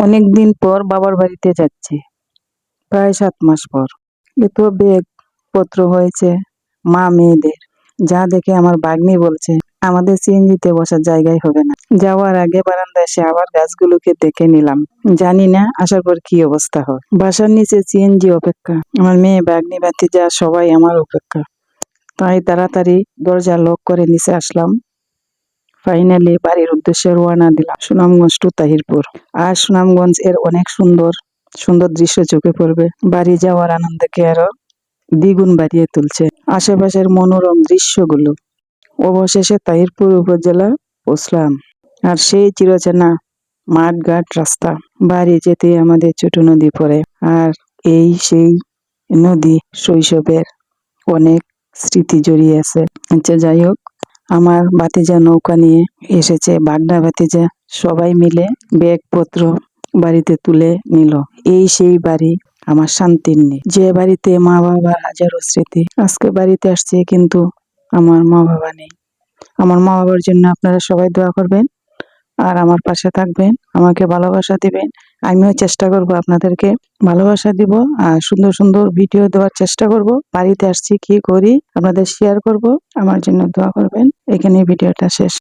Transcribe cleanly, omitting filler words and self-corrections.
অনেকদিন পর বাবার বাড়িতে যাচ্ছি, প্রায় 7 মাস পর। এত ব্যাগ পত্র হয়েছে মা মেয়েদের, যা দেখে আমার ভাগ্নি বলছে আমাদের সিএনজিতে বসার জায়গায় হবে না। যাওয়ার আগে বারান্দায় এসে আবার গাছগুলোকে দেখে নিলাম, জানি না আসার পর কি অবস্থা হয়। বাসার নিচে সিএনজি অপেক্ষা, আমার মেয়ে ভাগ্নি ভাতিজা সবাই আমার অপেক্ষা। তাই তাড়াতাড়ি দরজা লক করে নিচে আসলাম। ফাইনালি বাড়ির উদ্দেশ্যে রওনা দিলাম, সুনামগঞ্জ টু তাহিরপুর। আর সুনামগঞ্জ এর অনেক সুন্দর সুন্দর দৃশ্য চোখে পড়বে, বাড়ি যাওয়ার আনন্দকে আরো দ্বিগুণ বাড়িয়ে তুলছে আশেপাশের মনোরম দৃশ্যগুলো। অবশেষে তাহিরপুর উপজেলা পৌঁছলাম, আর সেই চিরচেনা মাঠঘাট রাস্তা। বাড়ি যেতে আমাদের ছোট নদী পড়ে, আর এই সেই নদী শৈশবের অনেক স্মৃতি জড়িয়ে আছে। আচ্ছা, যাই হোক, আমার ভাতিজা নৌকা নিয়ে এসেছে, ভাগনা ভাতিজা সবাই মিলে ব্যাগপত্র বাড়িতে তুলে নিল। এই সেই বাড়ি আমার শান্তির নেই, যে বাড়িতে মা বাবার হাজারো স্মৃতি। আজকে বাড়িতে আসছে কিন্তু আমার মা বাবা নেই। আমার মা বাবার জন্য আপনারা সবাই দোয়া করবেন, আর আমার পাশে থাকবেন, আমাকে ভালোবাসা দিবেন। আমিও চেষ্টা করব আপনাদেরকে ভালোবাসা দিব, আর সুন্দর সুন্দর ভিডিও দেওয়ার চেষ্টা করব। বাড়িতে আসছি, কি করি আপনাদের শেয়ার করব। আমার জন্য দোয়া করবেন। এখানে ভিডিওটা শেষ।